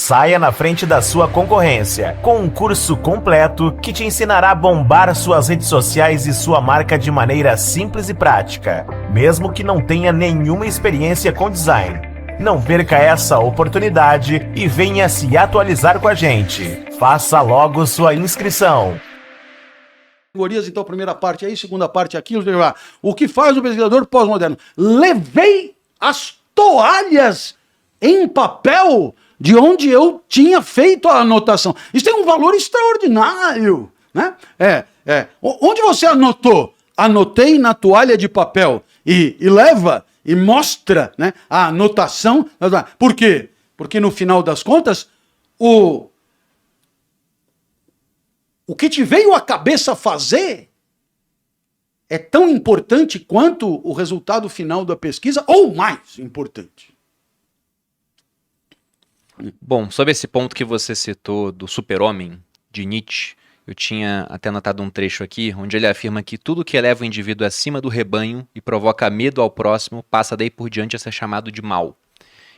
Saia na frente da sua concorrência com um curso completo que te ensinará a bombar suas redes sociais e sua marca de maneira simples e prática, mesmo que não tenha nenhuma experiência com design. Não perca essa oportunidade e venha se atualizar com a gente. Faça logo sua inscrição. Então, primeira parte aí, segunda parte aqui. O que faz o pesquisador pós-moderno? Levei as toalhas em papel de onde eu tinha feito a anotação. Isso tem um valor extraordinário, né? Onde você anotou? Anotei na toalha de papel e leva e mostra, né, a anotação. Por quê? Porque no final das contas, o que te veio à cabeça fazer é tão importante quanto o resultado final da pesquisa, ou mais importante. Bom, sobre esse ponto que você citou do super-homem, de Nietzsche, eu tinha até anotado um trecho aqui, onde ele afirma que tudo que eleva o indivíduo acima do rebanho e provoca medo ao próximo passa daí por diante a ser chamado de mal.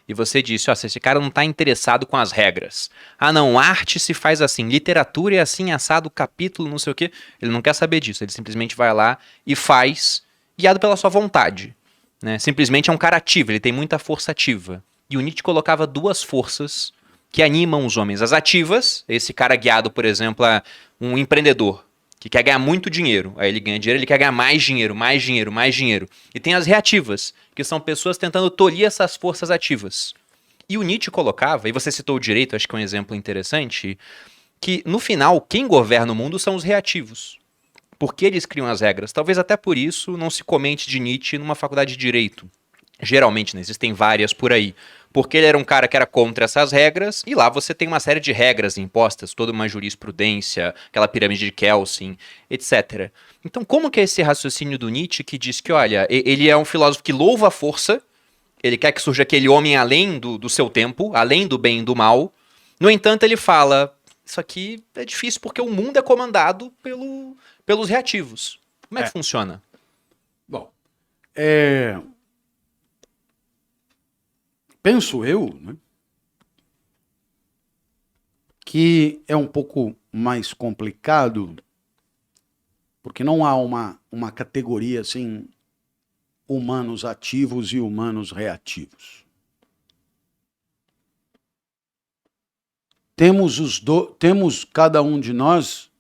E você disse, se esse cara não está interessado com as regras. Ah não, arte se faz assim, literatura é assim, assado, capítulo, não sei o quê. Ele não quer saber disso, ele simplesmente vai lá e faz, guiado pela sua vontade. Né? Simplesmente é um cara ativo, ele tem muita força ativa. E o Nietzsche colocava duas forças que animam os homens. As ativas, esse cara guiado, por exemplo, a um empreendedor, que quer ganhar muito dinheiro. Aí ele ganha dinheiro, ele quer ganhar mais dinheiro, mais dinheiro, mais dinheiro. E tem as reativas, que são pessoas tentando tolir essas forças ativas. E o Nietzsche colocava, e você citou o direito, acho que é um exemplo interessante, que no final, quem governa o mundo são os reativos. Porque eles criam as regras. Talvez até por isso não se comente de Nietzsche numa faculdade de direito. Geralmente, né, existem várias por aí. Porque ele era um cara que era contra essas regras, e lá você tem uma série de regras impostas, toda uma jurisprudência, aquela pirâmide de Kelsen, etc. Então, como que é esse raciocínio do Nietzsche que diz que, olha, ele é um filósofo que louva a força, ele quer que surja aquele homem além do seu tempo, além do bem e do mal. No entanto, ele fala, isso aqui é difícil porque o mundo é comandado pelos reativos. Como é que funciona? Bom, penso eu, né, que é um pouco mais complicado, porque não há uma categoria assim, humanos ativos e humanos reativos. Temos cada um de nós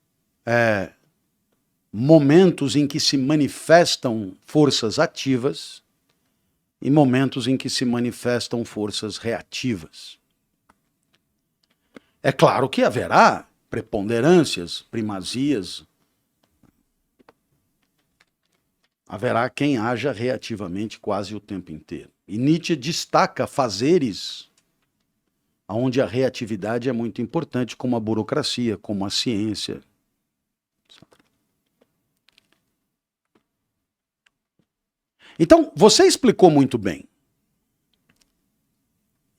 momentos em que se manifestam forças ativas e momentos em que se manifestam forças reativas. É claro que haverá preponderâncias, primazias. Haverá quem haja reativamente quase o tempo inteiro. E Nietzsche destaca fazeres onde a reatividade é muito importante, como a burocracia, como a ciência. Então, você explicou muito bem.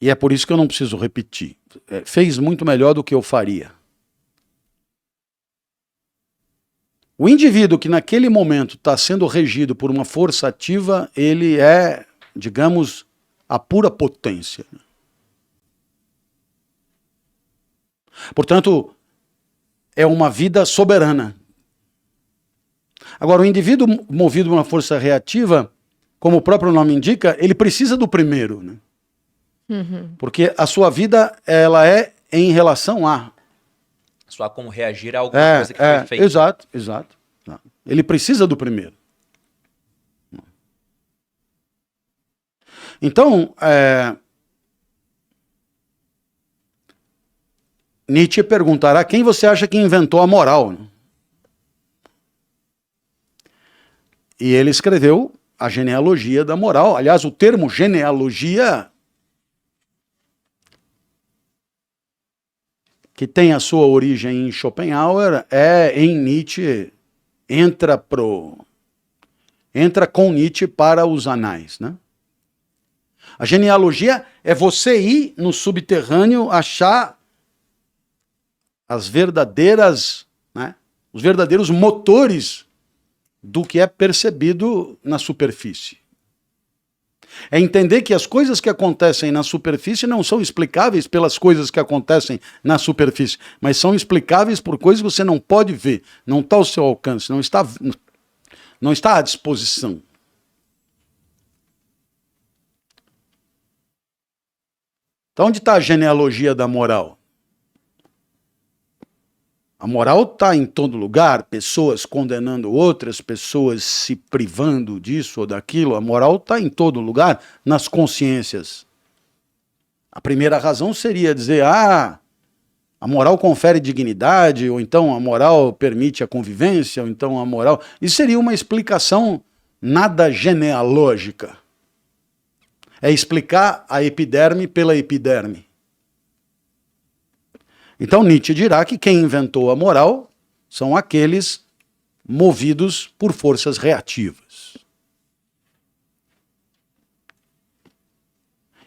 E é por isso que eu não preciso repetir. Fez muito melhor do que eu faria. O indivíduo que naquele momento está sendo regido por uma força ativa, ele é, digamos, a pura potência. Portanto, é uma vida soberana. Agora, o indivíduo movido por uma força reativa, como o próprio nome indica, ele precisa do primeiro, né? Uhum. Porque a sua vida, ela é em relação a... Só como reagir a alguma coisa que foi feita. Exato. Ele precisa do primeiro. Então, Nietzsche perguntará quem você acha que inventou a moral. E ele escreveu a genealogia da moral. Aliás, o termo genealogia, que tem a sua origem em Schopenhauer, em Nietzsche, entra com Nietzsche para os anais, né? A genealogia é você ir no subterrâneo achar as verdadeiras, né, os verdadeiros motores do que é percebido na superfície. É entender que as coisas que acontecem na superfície não são explicáveis pelas coisas que acontecem na superfície, mas são explicáveis por coisas que você não pode ver, não está ao seu alcance, não está à disposição. Então, onde está a genealogia da moral? A moral está em todo lugar, pessoas condenando outras, pessoas se privando disso ou daquilo. A moral está em todo lugar, nas consciências. A primeira razão seria dizer, a moral confere dignidade, ou então a moral permite a convivência, ou então a moral... Isso seria uma explicação nada genealógica. É explicar a epiderme pela epiderme. Então Nietzsche dirá que quem inventou a moral são aqueles movidos por forças reativas.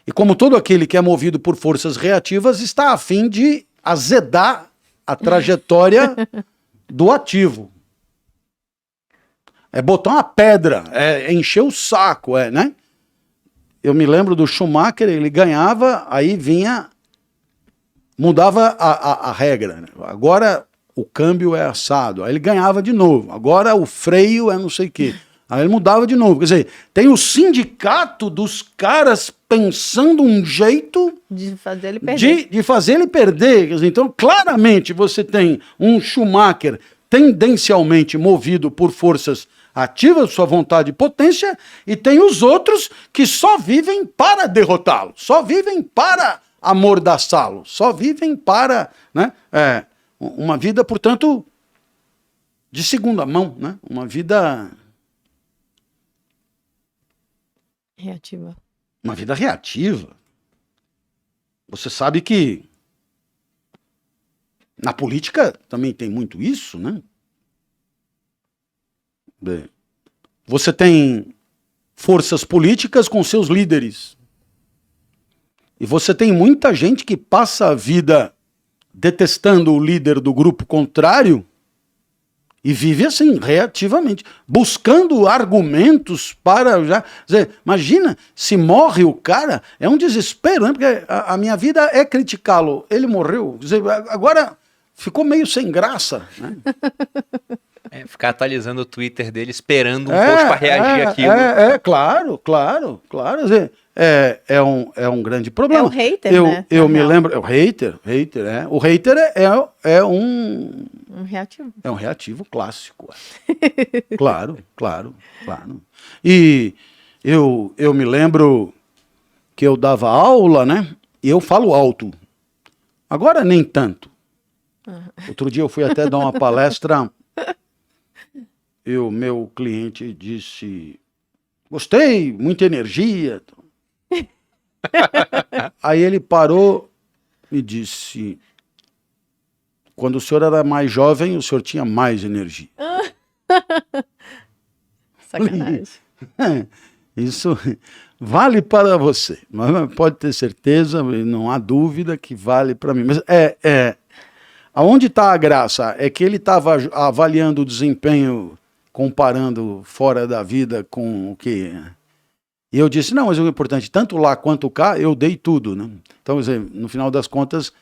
E como todo aquele que é movido por forças reativas está a fim de azedar a trajetória do ativo. É botar uma pedra, é encher o saco, né? Eu me lembro do Schumacher, ele ganhava, aí vinha... Mudava a regra. Né? Agora o câmbio é assado. Aí ele ganhava de novo. Agora o freio é não sei o quê. Aí ele mudava de novo. Quer dizer, tem o sindicato dos caras pensando um jeito de fazer ele perder. De fazer ele perder. Quer dizer, então, claramente, você tem um Schumacher tendencialmente movido por forças ativas, sua vontade e potência, e tem os outros que só vivem para derrotá-lo. Só vivem para... amordaçá-lo, só vivem para, né, uma vida, portanto, de segunda mão, né, uma vida reativa. Uma vida reativa. Você sabe que na política também tem muito isso, né? Você tem forças políticas com seus líderes. E você tem muita gente que passa a vida detestando o líder do grupo contrário e vive assim, reativamente, buscando argumentos para... dizer, imagina, se morre o cara, é um desespero, né? Porque a minha vida é criticá-lo. Ele morreu. Dizer, agora ficou meio sem graça, né? Ficar atualizando o Twitter dele, esperando um post para reagir àquilo. Claro. Dizer, é um grande problema. É o hater, né? Eu me lembro... É o hater. O hater é um... Um reativo. É um reativo clássico. Claro. E eu me lembro que eu dava aula, né? E eu falo alto. Agora nem tanto. Outro dia eu fui até dar uma palestra... E o meu cliente disse, gostei, muita energia. Aí ele parou e disse, quando o senhor era mais jovem, o senhor tinha mais energia. Sacanagem. Isso vale para você, mas pode ter certeza, não há dúvida que vale para mim. Mas aonde está a graça? É que ele estava avaliando o desempenho, comparando fora da vida com o que... E eu disse, não, mas o importante, tanto lá quanto cá, eu dei tudo, né? Então, no final das contas,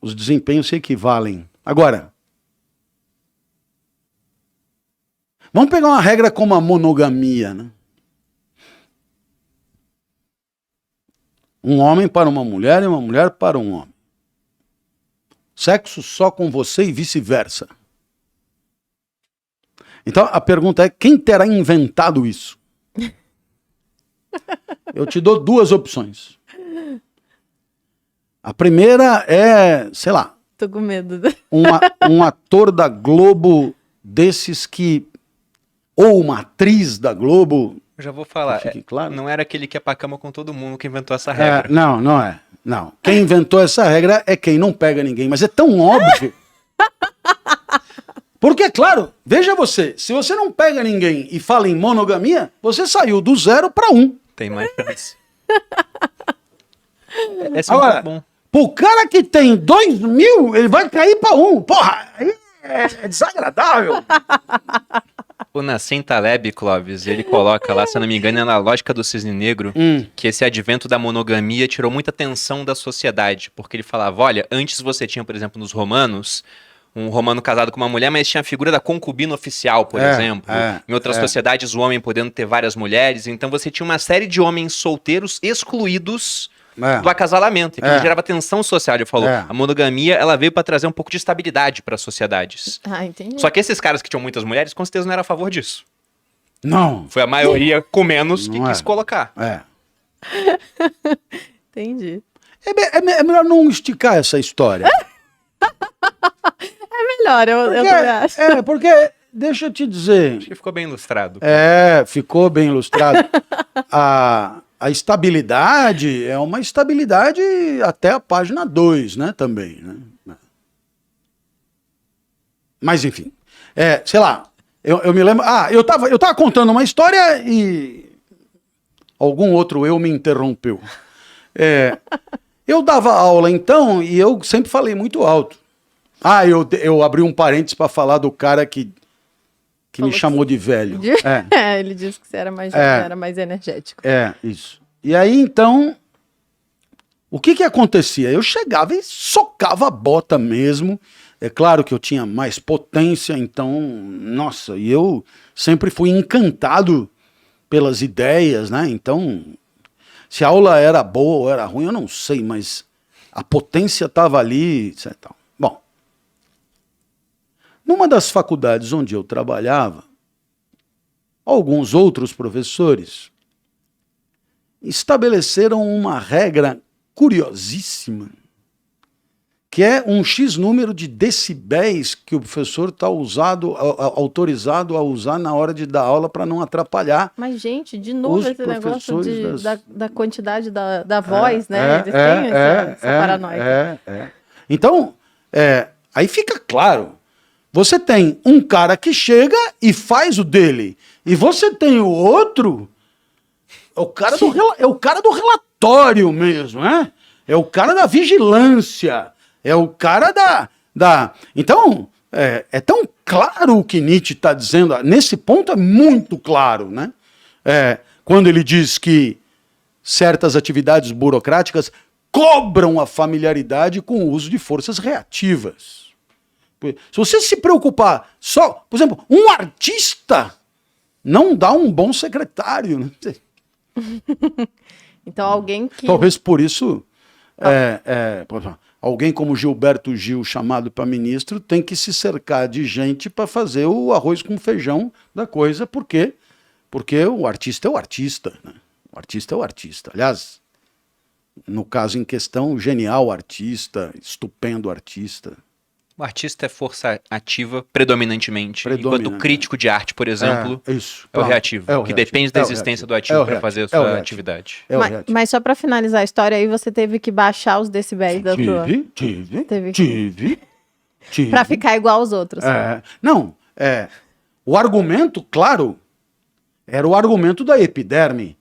os desempenhos se equivalem. Agora, vamos pegar uma regra como a monogamia, né? Um homem para uma mulher e uma mulher para um homem. Sexo só com você e vice-versa. Então, a pergunta é, quem terá inventado isso? Eu te dou duas opções. A primeira é, sei lá... Tô com medo. Um ator da Globo desses que... Ou uma atriz da Globo... Eu já vou falar, claro. Não era aquele que é pra cama com todo mundo que inventou essa regra. Não é. Não. Quem inventou essa regra é quem não pega ninguém. Mas é tão óbvio... Porque, claro, veja você, se você não pega ninguém e fala em monogamia, você saiu do 0 para 1. Tem mais chance. Agora, bom. pro cara que tem 2.000, ele vai cair para 1. Porra, aí é desagradável. O Nassim Taleb, Clóvis, ele coloca lá, se eu não me engano, é na lógica do cisne negro, que esse advento da monogamia tirou muita atenção da sociedade, porque ele falava, olha, antes você tinha, por exemplo, nos romanos, um romano casado com uma mulher, mas tinha a figura da concubina oficial, por exemplo. Em outras sociedades, o homem podendo ter várias mulheres, então você tinha uma série de homens solteiros excluídos do acasalamento, que gerava tensão social. Ele falou, a monogamia ela veio para trazer um pouco de estabilidade para as sociedades. Ah, entendi. Só que esses caras que tinham muitas mulheres, com certeza não eram a favor disso. Não. Foi a maioria com menos que Não quis é. colocar. Entendi. É melhor não esticar essa história. Melhor, eu também acho. Porque, deixa eu te dizer... Acho que ficou bem ilustrado. Ficou bem ilustrado. A estabilidade é uma estabilidade até a página 2, né, também, né? Mas, enfim, sei lá, eu me lembro... eu tava contando uma história e algum outro eu me interrompeu. Eu dava aula, então, e eu sempre falei muito alto. Eu abri um parênteses para falar do cara que me chamou de velho. Ele disse que você era mais energético. Isso. E aí, então, o que acontecia? Eu chegava e socava a bota mesmo. É claro que eu tinha mais potência, então, nossa, e eu sempre fui encantado pelas ideias, né? Então, se a aula era boa ou era ruim, eu não sei, mas a potência estava ali, etc. Bom, numa das faculdades onde eu trabalhava, alguns outros professores estabeleceram uma regra curiosíssima, que é um X número de decibéis que o professor está autorizado a usar na hora de dar aula para não atrapalhar. Mas, gente, de novo Os esse negócio professores da quantidade da voz, né? Eles têm essa paranoia. Então, aí fica claro. Você tem um cara que chega e faz o dele. E você tem o outro... É o cara do relatório mesmo, né? É o cara da vigilância. É o cara da... Então, é tão claro o que Nietzsche está dizendo. Nesse ponto é muito claro, né? Quando ele diz que certas atividades burocráticas cobram a familiaridade com o uso de forças reativas. Se você se preocupar só... Por exemplo, um artista não dá um bom secretário, né? Então alguém que... Talvez por isso, alguém como Gilberto Gil, chamado para ministro, tem que se cercar de gente para fazer o arroz com feijão da coisa, porque o artista é o artista, né? O artista é o artista. Aliás, no caso em questão, genial artista, estupendo artista. O artista é força ativa predominantemente, enquanto o crítico de arte, por exemplo, é o reativo, que depende da existência do ativo para fazer a sua atividade. Mas só para finalizar a história aí, você teve que baixar os decibéis da tua... Tive. Para ficar igual aos outros. O argumento, claro, era o argumento da epiderme.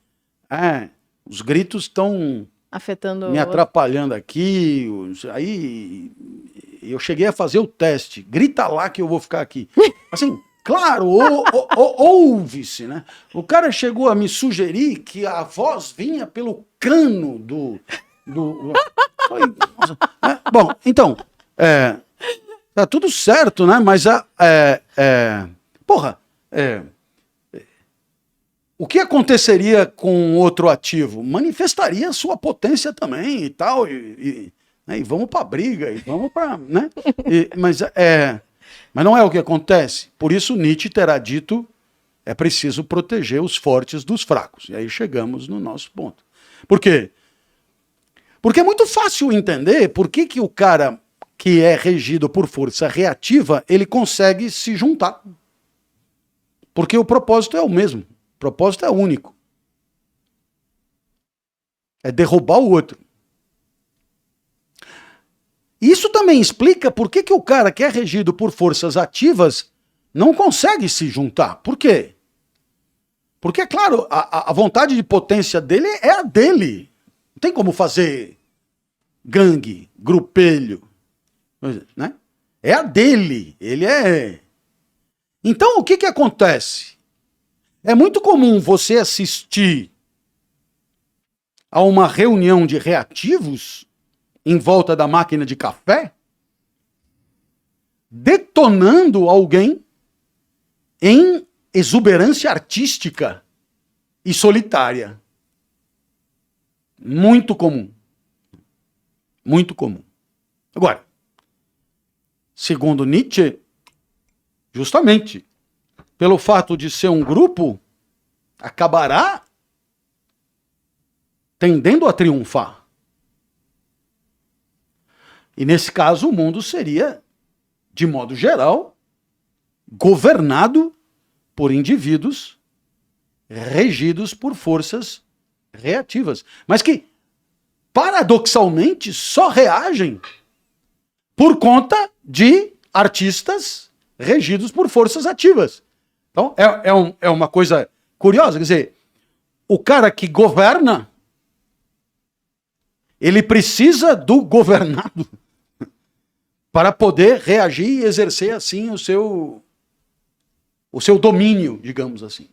Os gritos estão afetando me atrapalhando aqui, aí... Eu cheguei a fazer o teste. Grita lá que eu vou ficar aqui. Assim, claro, ouve-se, né? O cara chegou a me sugerir que a voz vinha pelo cano do... Bom, então, tá tudo certo, né? Mas o que aconteceria com outro ativo? Manifestaria sua potência também e tal, e vamos para a briga, e vamos para... Né? Mas não é o que acontece. Por isso Nietzsche terá dito, é preciso proteger os fortes dos fracos. E aí chegamos no nosso ponto. Por quê? Porque é muito fácil entender por que o cara que é regido por força reativa, ele consegue se juntar. Porque o propósito é o mesmo. O propósito é único. É derrubar o outro. Isso também explica por que o cara que é regido por forças ativas não consegue se juntar. Por quê? Porque, é claro, a vontade de potência dele é a dele. Não tem como fazer gangue, grupelho, né? É a dele. Ele é... Então, o que que acontece? É muito comum você assistir a uma reunião de reativos em volta da máquina de café, detonando alguém em exuberância artística e solitária. Muito comum. Muito comum. Agora, segundo Nietzsche, justamente pelo fato de ser um grupo, acabará tendendo a triunfar. E nesse caso, o mundo seria, de modo geral, governado por indivíduos regidos por forças reativas. Mas que, paradoxalmente, só reagem por conta de artistas regidos por forças ativas. Então, é uma coisa curiosa. Quer dizer, o cara que governa, ele precisa do governado para poder reagir e exercer, assim, o seu domínio, digamos assim.